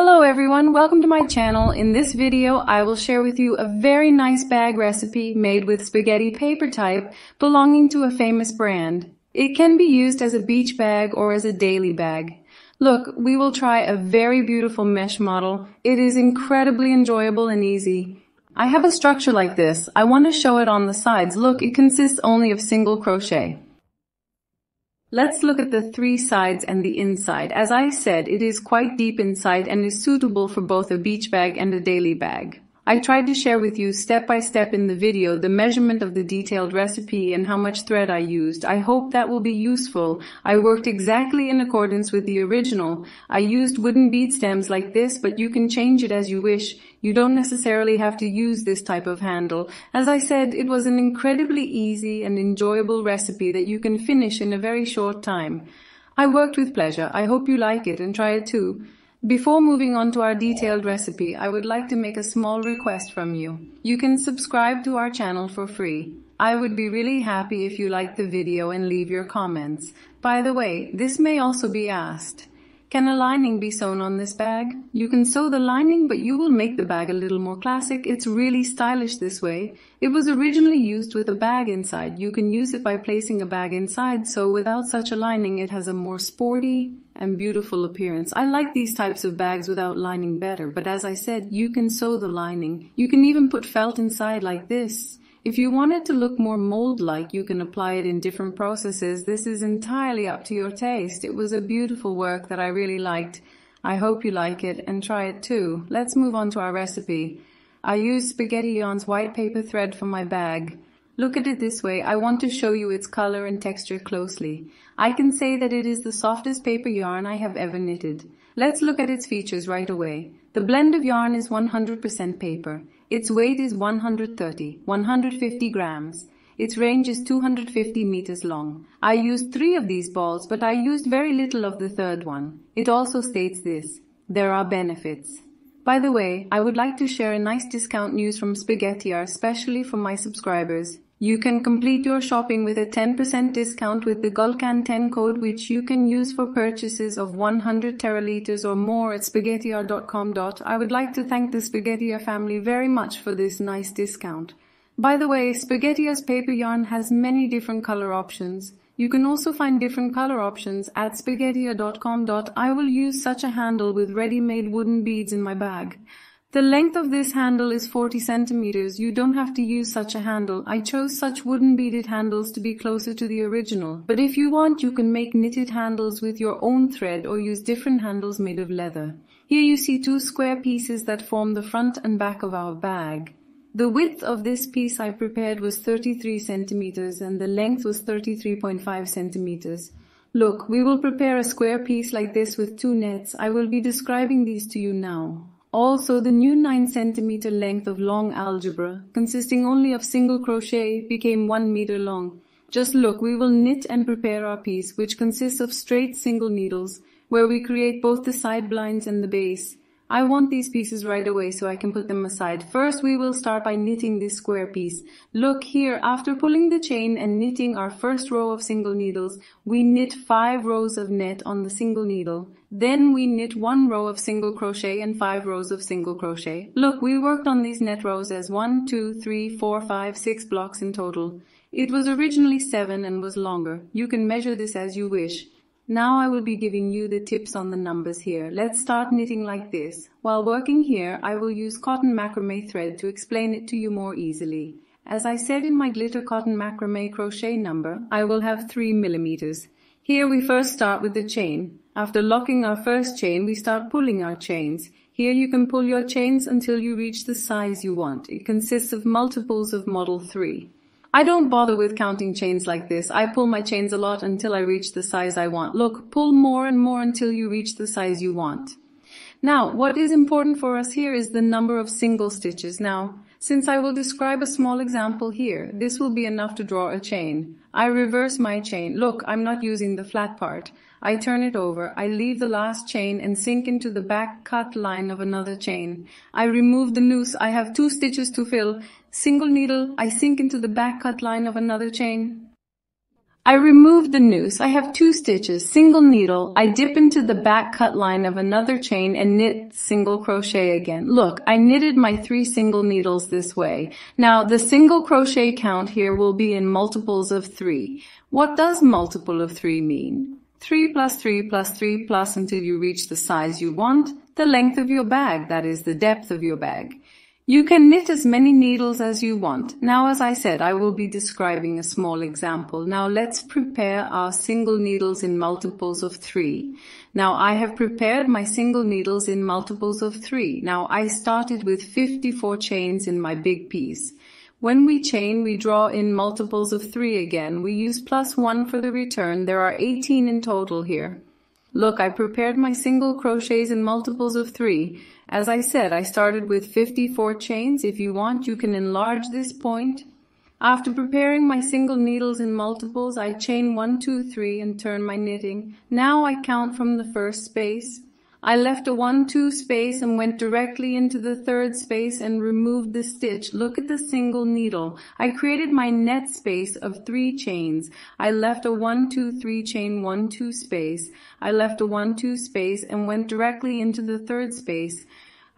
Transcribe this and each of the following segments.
Hello everyone, welcome to my channel. In this video, I will share with you a very nice bag recipe made with spaghetti paper type belonging to a famous brand. It can be used as a beach bag or as a daily bag. Look, we will try a very beautiful mesh model. It is incredibly enjoyable and easy. I have a structure like this. I want to show it on the sides. Look, it consists only of single crochet. Let's look at the three sides and the inside. As I said, it is quite deep inside and is suitable for both a beach bag and a daily bag. I tried to share with you step by step in the video the measurement of the detailed recipe and how much thread I used. I hope that will be useful. I worked exactly in accordance with the original. I used wooden bead stems like this, but you can change it as you wish. You don't necessarily have to use this type of handle. As I said, it was an incredibly easy and enjoyable recipe that you can finish in a very short time. I worked with pleasure. I hope you like it and try it too. Before moving on to our detailed recipe, I would like to make a small request from you. You can subscribe to our channel for free. I would be really happy if you liked the video and leave your comments. By the way, this may also be asked. Can a lining be sewn on this bag? You can sew the lining, but you will make the bag a little more classic. It's really stylish this way. It was originally used with a bag inside. You can use it by placing a bag inside, so without such a lining, it has a more sporty and beautiful appearance. I like these types of bags without lining better, but as I said, you can sew the lining. You can even put felt inside like this. If you want it to look more mold-like, you can apply it in different processes. This is entirely up to your taste. It was a beautiful work that I really liked. I hope you like it and try it too. Let's move on to our recipe. I used Spaghetti Yarn's white paper thread for my bag. Look at it this way. I want to show you its color and texture closely. I can say that it is the softest paper yarn I have ever knitted. Let's look at its features right away. The blend of yarn is 100% paper. Its weight is 150 grams. Its range is 250 meters long. I used 3 of these balls, but I used very little of the third one. It also states this: there are benefits. By the way, I would like to share a nice discount news from Spaghetti Yarn, especially for my subscribers. You can complete your shopping with a 10% discount with the GULCAN10 code, which you can use for purchases of 100 teraliters or more at spaghettiyar.com. I would like to thank the Spaghetti Yarn family very much for this nice discount. By the way, Spaghetti Yarn's paper yarn has many different color options. You can also find different color options at spaghettiyar.com. I will use such a handle with ready-made wooden beads in my bag. The length of this handle is 40 centimeters. You don't have to use such a handle. I chose such wooden beaded handles to be closer to the original. But if you want, you can make knitted handles with your own thread or use different handles made of leather. Here you see 2 square pieces that form the front and back of our bag. The width of this piece I prepared was 33 centimeters and the length was 33.5 centimeters. Look, we will prepare a square piece like this with 2 nets. I will be describing these to you now. Also, the new 9 centimeter length of long algebra, consisting only of single crochet, became 1 meter long. Just look, we will knit and prepare our piece, which consists of straight single needles, where we create both the side blinds and the base. I want these pieces right away so I can put them aside. First, we will start by knitting this square piece. Look here, after pulling the chain and knitting our first row of single needles, we knit 5 rows of net on the single needle. Then we knit 1 row of single crochet and 5 rows of single crochet. Look, we worked on these net rows as 1, 2, 3, 4, 5, 6 blocks in total. It was originally 7 and was longer. You can measure this as you wish. Now I will be giving you the tips on the numbers here. Let's start knitting like this. While working here, I will use cotton macrame thread to explain it to you more easily. As I said in my glitter cotton macrame crochet number, I will have 3 millimeters. Here we first start with the chain. After locking our first chain, we start pulling our chains. Here you can pull your chains until you reach the size you want. It consists of multiples of model 3. I don't bother with counting chains like this. I pull my chains a lot until I reach the size I want. Look, pull more and more until you reach the size you want. Now, what is important for us here is the number of single stitches. Now, since I will describe a small example here, this will be enough to draw a chain. I reverse my chain. Look, I'm not using the flat part. I turn it over. I leave the last chain and sink into the back cut line of another chain. I remove the noose. I have 2 stitches to fill. Single needle, I sink into the back cut line of another chain. I remove the noose. I have 2 stitches, single needle. I dip into the back cut line of another chain and knit single crochet again. Look, I knitted my 3 single needles this way. Now the single crochet count here will be in multiples of 3. What does multiple of 3 mean? 3 plus 3 plus 3 plus until you reach the size you want, the length of your bag, that is the depth of your bag. You can knit as many needles as you want. Now, as I said, I will be describing a small example. Now let's prepare our single needles in multiples of 3. Now I have prepared my single needles in multiples of 3. Now I started with 54 chains in my big piece. When we chain, we draw in multiples of 3 again. We use +1 for the return. There are 18 in total here. Look, I prepared my single crochets in multiples of 3. As I said, I started with 54 chains. If you want, you can enlarge this point. After preparing my single needles in multiples, I chain 1, 2, 3 and turn my knitting. Now I count from the first space. I left a 1, 2 space and went directly into the third space and removed the stitch. Look at the single needle. I created my net space of 3 chains. I left a 1, 2, 3 chain 1, 2 space. I left a 1, 2 space and went directly into the third space.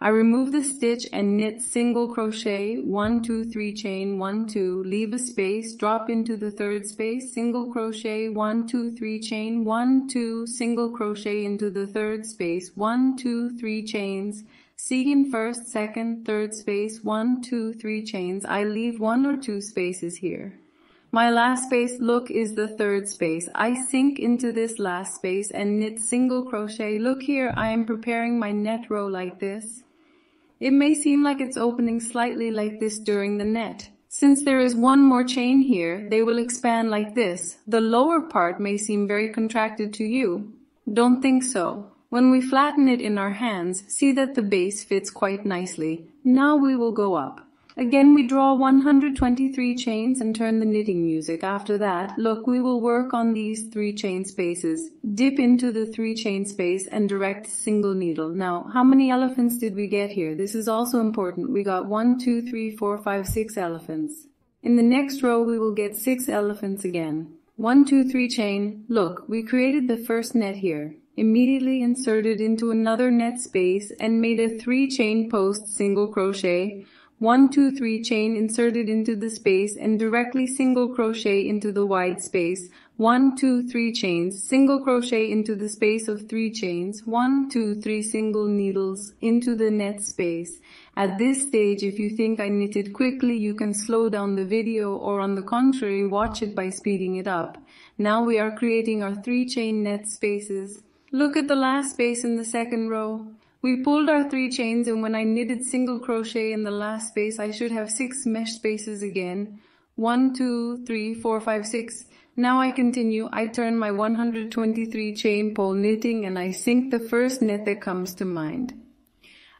I remove the stitch and knit single crochet 1, 2, 3 chain 1, 2, leave a space, drop into the third space, single crochet 1, 2, 3 chain 1, 2, single crochet into the third space 1, 2, 3 chains, seek in first, second, third space 1, 2, 3 chains. I leave 1 or 2 spaces here. My last space, look, is the third space. I sink into this last space and knit single crochet. Look here, I am preparing my net row like this. It may seem like it's opening slightly like this during the net. Since there is 1 more chain here, they will expand like this. The lower part may seem very contracted to you. Don't think so. When we flatten it in our hands, see that the base fits quite nicely. Now we will go up. Again, we draw 123 chains and turn the knitting music. After that, look, we will work on these 3 chain spaces. Dip into the 3 chain space and direct single needle. Now, how many elephants did we get here? This is also important. We got 1, 2, 3, 4, 5, 6 elephants. In the next row, we will get 6 elephants again. 1, 2, 3 chain. Look, we created the first net here. Immediately inserted into another net space and made a 3 chain post single crochet. 1, 2, 3 chain inserted into the space and directly single crochet into the wide space. 1, 2, 3 chains, single crochet into the space of 3 chains. 1, 2, 3 single needles into the net space. At this stage, if you think I knitted quickly, you can slow down the video, or on the contrary, watch it by speeding it up. Now we are creating our 3 chain net spaces. Look at the last space in the second row. We pulled our 3 chains, and when I knitted single crochet in the last space, I should have 6 mesh spaces again. 1, 2, 3, 4, 5, 6. Now I continue. I turn my 123 chain pole knitting and I sink the first net that comes to mind.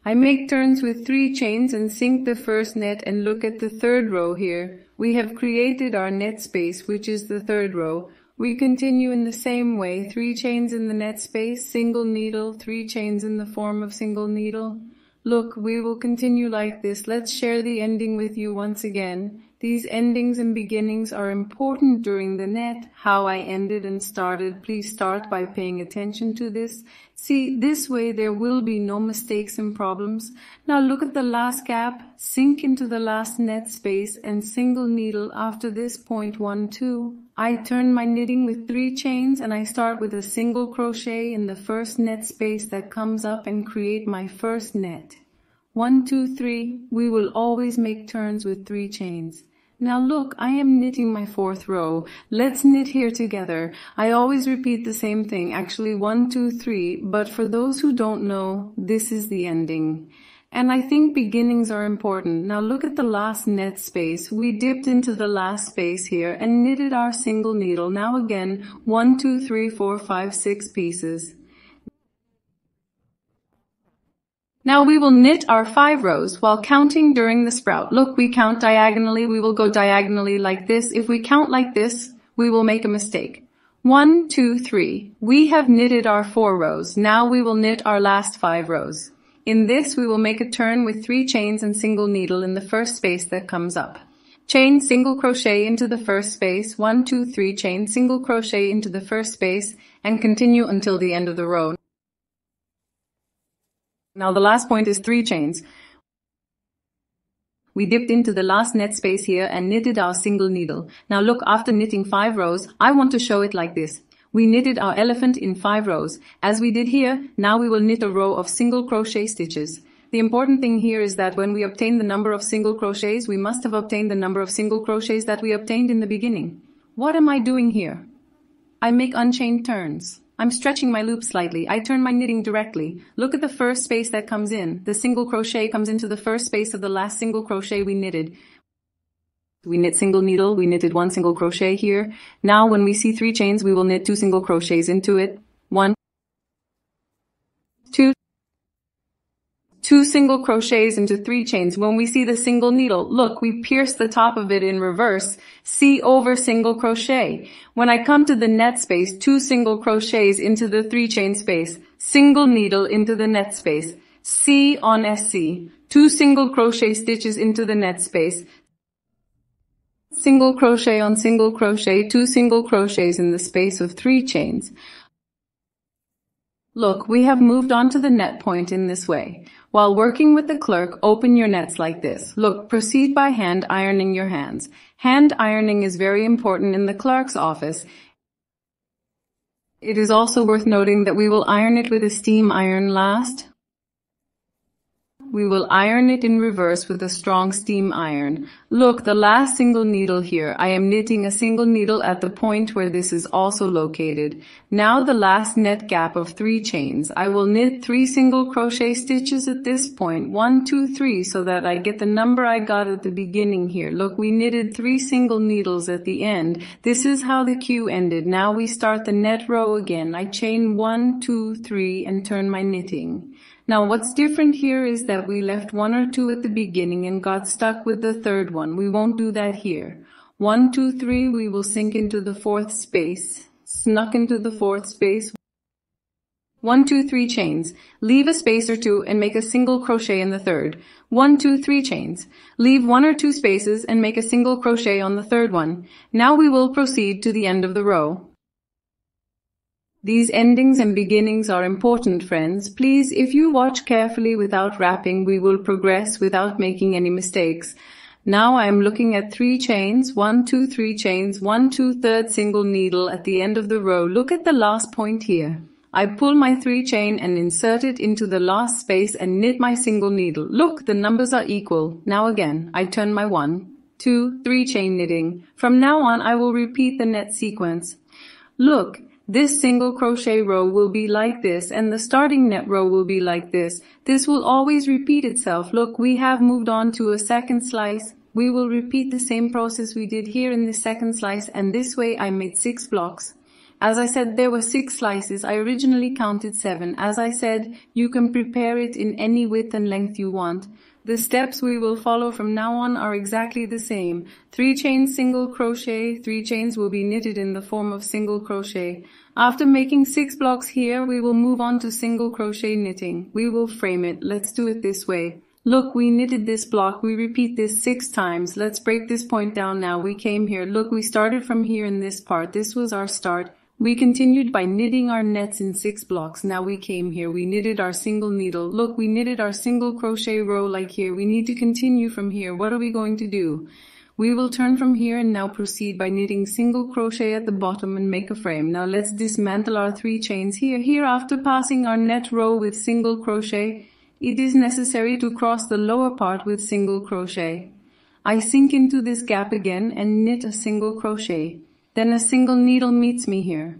I make turns with 3 chains and sink the first net, and look at the third row here. We have created our net space, which is the third row. We continue in the same way, 3 chains in the net space, single needle, 3 chains in the form of single needle. Look, we will continue like this. Let's share the ending with you once again. These endings and beginnings are important during the net. How I ended and started, please start by paying attention to this. See, this way there will be no mistakes and problems. Now look at the last gap, sink into the last net space and single needle after this point 1, 2. I turn my knitting with 3 chains and I start with a single crochet in the first net space that comes up and create my first net. 1, 2, 3. We will always make turns with 3 chains. Now look, I am knitting my 4th row. Let's knit here together. I always repeat the same thing, actually 1, 2, 3, but for those who don't know, this is the ending. And I think beginnings are important. Now look at the last net space. We dipped into the last space here and knitted our single needle. Now again, 1, 2, 3, 4, 5, 6 pieces. Now we will knit our 5 rows while counting during the sprout. Look, we count diagonally. We will go diagonally like this. If we count like this, we will make a mistake. 1, 2, 3. We have knitted our 4 rows. Now we will knit our last 5 rows. In this, we will make a turn with 3 chains and single needle in the first space that comes up. Chain single crochet into the first space, 1, 2, 3, chain single crochet into the first space, and continue until the end of the row. Now the last point is 3 chains. We dipped into the last net space here and knitted our single needle. Now look, after knitting 5 rows, I want to show it like this. We knitted our elephant in 5 rows. As we did here, now we will knit a row of single crochet stitches. The important thing here is that when we obtain the number of single crochets, we must have obtained the number of single crochets that we obtained in the beginning. What am I doing here? I make unchained turns. I'm stretching my loop slightly. I turn my knitting directly. Look at the first space that comes in. The single crochet comes into the first space of the last single crochet we knitted. We knit single needle, we knitted 1 single crochet here. Now when we see 3 chains, we will knit 2 single crochets into it. 1, 2, 2 single crochets into 3 chains. When we see the single needle, look, we pierce the top of it in reverse. C over single crochet. When I come to the net space, 2 single crochets into the 3 chain space. Single needle into the net space. C on SC. 2 single crochet stitches into the net space. Single crochet on single crochet, 2 single crochets in the space of 3 chains. Look, we have moved on to the net point in this way. While working with the clerk, open your nets like this. Look, proceed by hand ironing your hands. Hand ironing is very important in the clerk's office. It is also worth noting that we will iron it with a steam iron last. We will iron it in reverse with a strong steam iron. Look, the last single needle here. I am knitting a single needle at the point where this is also located. Now the last net gap of 3 chains. I will knit 3 single crochet stitches at this point. 1, 2, 3, so that I get the number I got at the beginning here. Look, we knitted 3 single needles at the end. This is how the queue ended. Now we start the net row again. I chain 1, 2, 3 and turn my knitting. Now what's different here is that we left 1 or 2 at the beginning and got stuck with the third one. We won't do that here. 1, 2, 3, we will sink into the 4th space. Snuck into the 4th space. 1, 2, 3 chains. Leave a space or 2 and make a single crochet in the 3rd. 1, 2, 3 chains. Leave 1 or 2 spaces and make a single crochet on the 3rd one. Now we will proceed to the end of the row. These endings and beginnings are important, friends. Please, if you watch carefully without wrapping, we will progress without making any mistakes. Now I am looking at 3 chains, 1, 2, 3 chains, 1, 2, 3rd single needle at the end of the row. Look at the last point here. I pull my 3 chain and insert it into the last space and knit my single needle. Look, the numbers are equal. Now again, I turn my 1, 2, 3 chain knitting. From now on, I will repeat the net sequence. Look, this single crochet row will be like this and the starting net row will be like this. This will always repeat itself. Look, we have moved on to a second slice. We will repeat the same process we did here in the second slice, and this way I made 6 blocks. As I said, there were 6 slices. I originally counted 7. As I said, you can prepare it in any width and length you want. The steps we will follow from now on are exactly the same. 3 chains single crochet, 3 chains will be knitted in the form of single crochet. After making 6 blocks here, we will move on to single crochet knitting. We will frame it. Let's do it this way. Look, we knitted this block. We repeat this 6 times. Let's break this point down now. We came here. Look, we started from here in this part. This was our start. We continued by knitting our nets in 6 blocks. Now we came here. We knitted our single needle. Look, we knitted our single crochet row like here. We need to continue from here. What are we going to do? We will turn from here and now proceed by knitting single crochet at the bottom and make a frame. Now let's dismantle our 3 chains here. Here, after passing our net row with single crochet, it is necessary to cross the lower part with single crochet. I sink into this gap again and knit a single crochet. Then a single needle meets me here.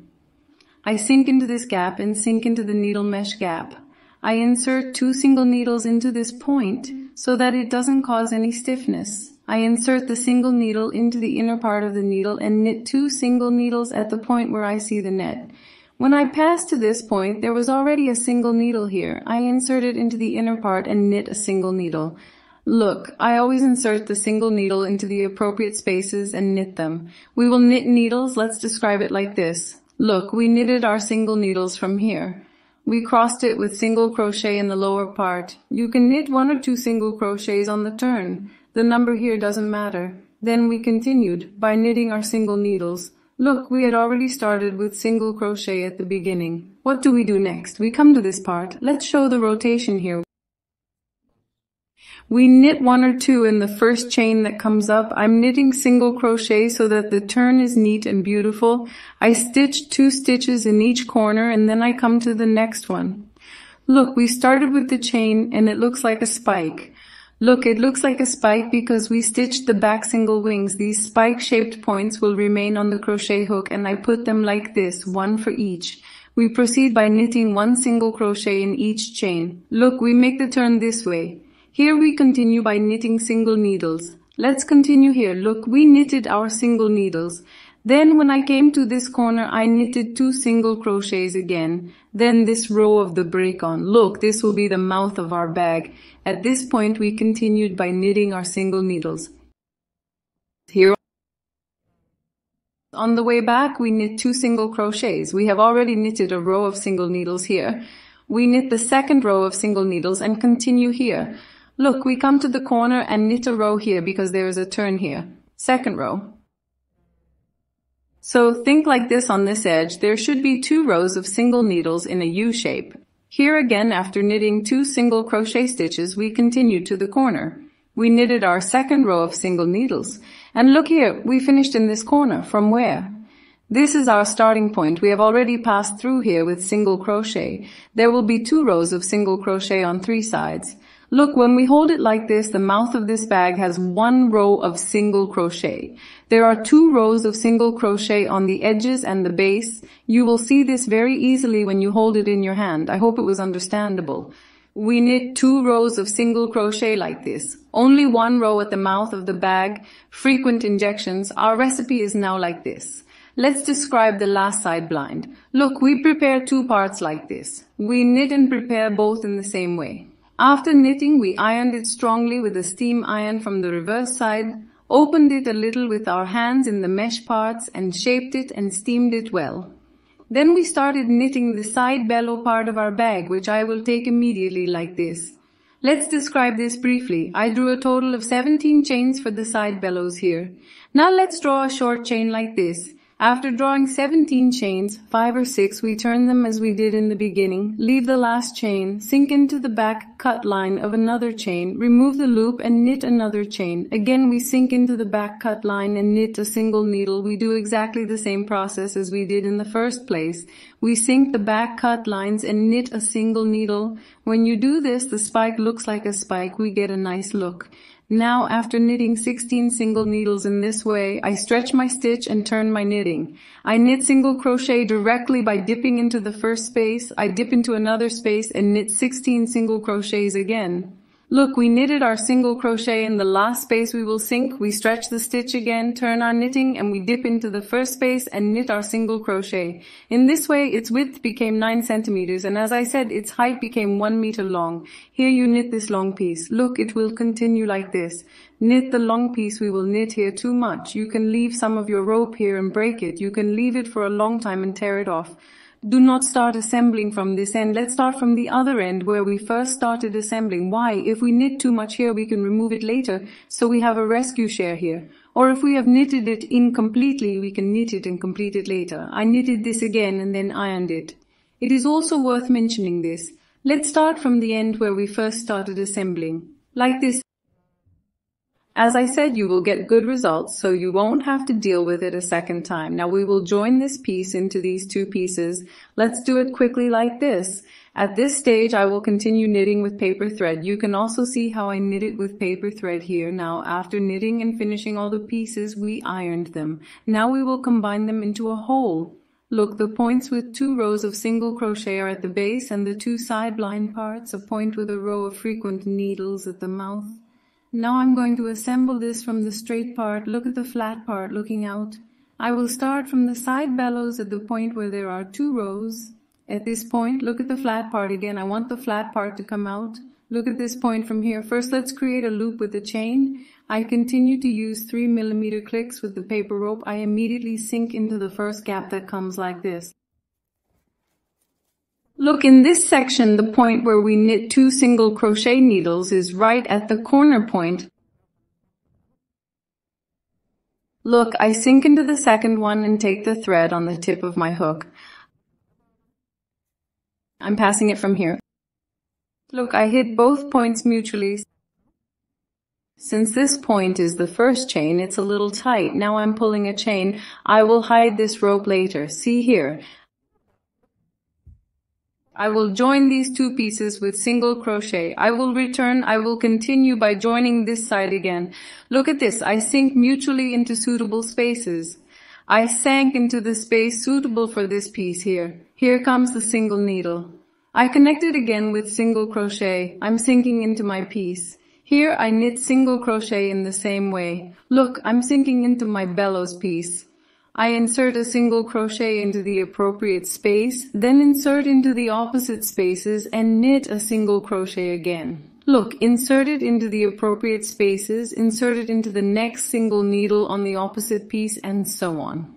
I sink into this gap and sink into the needle mesh gap. I insert 2 single needles into this point so that it doesn't cause any stiffness. I insert the single needle into the inner part of the needle and knit 2 single needles at the point where I see the net. When I passed to this point, there was already a single needle here. I insert it into the inner part and knit a single needle. Look, I always insert the single needle into the appropriate spaces and knit them. We will knit needles. Let's describe it like this. Look, we knitted our single needles from here. We crossed it with single crochet in the lower part. You can knit 1 or 2 single crochets on the turn. The number here doesn't matter. Then we continued by knitting our single needles. Look, we had already started with single crochet at the beginning. What do we do next? We come to this part. Let's show the rotation here. We knit 1 or 2 in the first chain that comes up. I'm knitting single crochet so that the turn is neat and beautiful. I stitch 2 stitches in each corner and then I come to the next one. Look, we started with the chain and it looks like a spike. Look, it looks like a spike because we stitched the back single wings. These spike-shaped points will remain on the crochet hook and I put them like this, 1 for each. We proceed by knitting 1 single crochet in each chain. Look, we make the turn this way. Here we continue by knitting single needles. Let's continue here. Look, we knitted our single needles. Then when I came to this corner, I knitted 2 single crochets again. Then this row of the break on. Look, this will be the mouth of our bag. At this point, we continued by knitting our single needles. Here on the way back, we knit 2 single crochets. We have already knitted a row of single needles here. We knit the second row of single needles and continue here. Look, we come to the corner and knit a row here because there is a turn here. Second row. So think like this on this edge. There should be 2 rows of single needles in a U shape. Here again, after knitting 2 single crochet stitches, we continued to the corner. We knitted our second row of single needles. And look here, we finished in this corner. From where? This is our starting point. We have already passed through here with single crochet. There will be 2 rows of single crochet on 3 sides. Look, when we hold it like this, the mouth of this bag has 1 row of single crochet. There are 2 rows of single crochet on the edges and the base. You will see this very easily when you hold it in your hand. I hope it was understandable. We knit 2 rows of single crochet like this. Only 1 row at the mouth of the bag. Frequent injections. Our recipe is now like this. Let's describe the last side blind. Look, we prepare 2 parts like this. We knit and prepare both in the same way. After knitting, we ironed it strongly with a steam iron from the reverse side, opened it a little with our hands in the mesh parts and shaped it and steamed it well. Then we started knitting the side bellow part of our bag, which I will take immediately like this. Let's describe this briefly. I drew a total of 17 chains for the side bellows here. Now let's draw a short chain like this. After drawing 17 chains, 5 or 6, we turn them as we did in the beginning, leave the last chain, sink into the back cut line of another chain, remove the loop and knit another chain. Again, we sink into the back cut line and knit a single needle. We do exactly the same process as we did in the first place. We sink the back cut lines and knit a single needle. When you do this, the spike looks like a spike. We get a nice look. Now, after knitting 16 single needles in this way, I stretch my stitch and turn my knitting. I knit single crochet directly by dipping into the first space. I dip into another space and knit 16 single crochets again. Look, we knitted our single crochet in the last space we will sink. We stretch the stitch again, turn our knitting, and we dip into the first space and knit our single crochet. In this way, its width became 9 centimeters, and as I said, its height became 1 meter long. Here you knit this long piece. Look, it will continue like this. Knit the long piece we will knit here too much. You can leave some of your rope here and break it. You can leave it for a long time and tear it off. Do not start assembling from this end. Let's start from the other end where we first started assembling. Why? If we knit too much here, we can remove it later, so we have a rescue share here. Or if we have knitted it incompletely, we can knit it and complete it later. I knitted this again and then ironed it. It is also worth mentioning this. Let's start from the end where we first started assembling. Like this. As I said, you will get good results, so you won't have to deal with it a second time. Now we will join this piece into these 2 pieces. Let's do it quickly like this. At this stage, I will continue knitting with paper thread. You can also see how I knit it with paper thread here. Now, after knitting and finishing all the pieces, we ironed them. Now we will combine them into a whole. Look, the points with 2 rows of single crochet are at the base, and the 2 side blind parts, a point with a row of frequent needles at the mouth. Now I'm going to assemble this from the straight part. Look at the flat part looking out. I will start from the side bellows at the point where there are 2 rows. At this point, look at the flat part again. I want the flat part to come out. Look at this point from here. First, let's create a loop with the chain. I continue to use 3mm clicks with the paper rope. I immediately sink into the first gap that comes like this. Look, in this section, the point where we knit 2 single crochet needles is right at the corner point. Look, I sink into the second one and take the thread on the tip of my hook. I'm passing it from here. Look, I hit both points mutually. Since this point is the first chain, it's a little tight. Now I'm pulling a chain. I will hide this rope later. See here. I will join these two pieces with single crochet. I will return. I will continue by joining this side again. Look at this. I sink mutually into suitable spaces. I sank into the space suitable for this piece here. Here comes the single needle. I connected again with single crochet. I'm sinking into my piece. Here I knit single crochet in the same way. Look, I'm sinking into my bellows piece. I insert a single crochet into the appropriate space, then insert into the opposite spaces and knit a single crochet again. Look, insert it into the appropriate spaces, insert it into the next single needle on the opposite piece, and so on.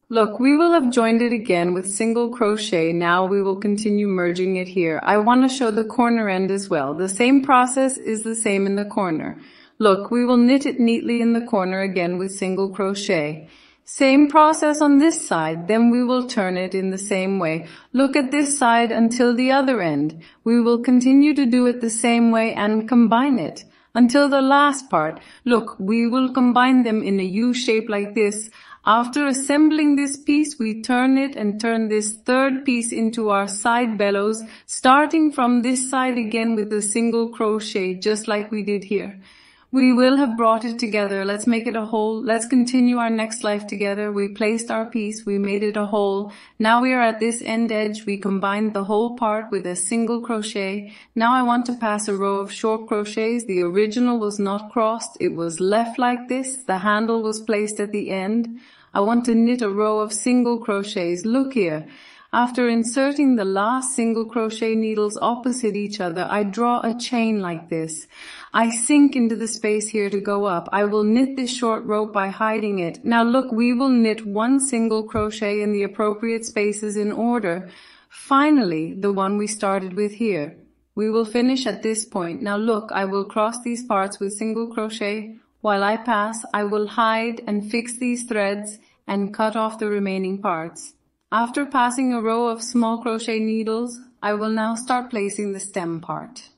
Look, we will have joined it again with single crochet. Now we will continue merging it here. I want to show the corner end as well. The same process is the same in the corner. Look, we will knit it neatly in the corner again with single crochet. Same process on this side, then we will turn it in the same way. Look at this side until the other end. We will continue to do it the same way and combine it until the last part. Look, we will combine them in a U shape like this. After assembling this piece, we turn it and turn this third piece into our side bellows, starting from this side again with a single crochet, just like we did here. We will have brought it together. Let's make it a whole. Let's continue our next life together. We placed our piece. We made it a whole. Now we are at this end edge. We combined the whole part with a single crochet. Now I want to pass a row of short crochets. The original was not crossed. It was left like this. The handle was placed at the end. I want to knit a row of single crochets. Look here. After inserting the last single crochet needles opposite each other, I draw a chain like this. I sink into the space here to go up. I will knit this short rope by hiding it. Now look, we will knit one single crochet in the appropriate spaces in order. Finally, the one we started with here. We will finish at this point. Now look, I will cross these parts with single crochet. While I pass, I will hide and fix these threads and cut off the remaining parts. After passing a row of small crochet needles, I will now start placing the stem part.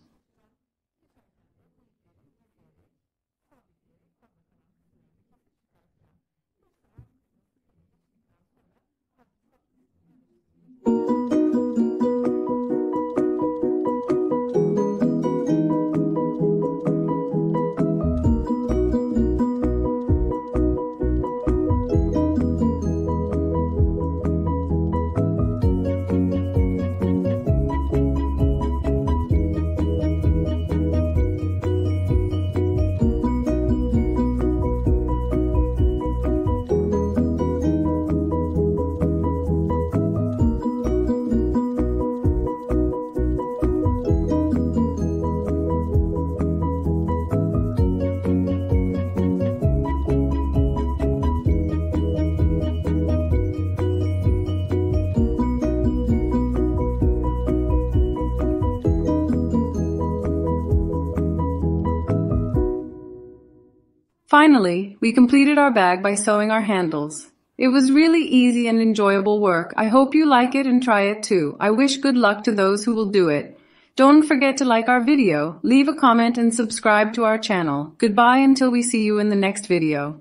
Finally, we completed our bag by sewing our handles. It was really easy and enjoyable work. I hope you like it and try it too. I wish good luck to those who will do it. Don't forget to like our video, leave a comment and subscribe to our channel. Goodbye until we see you in the next video.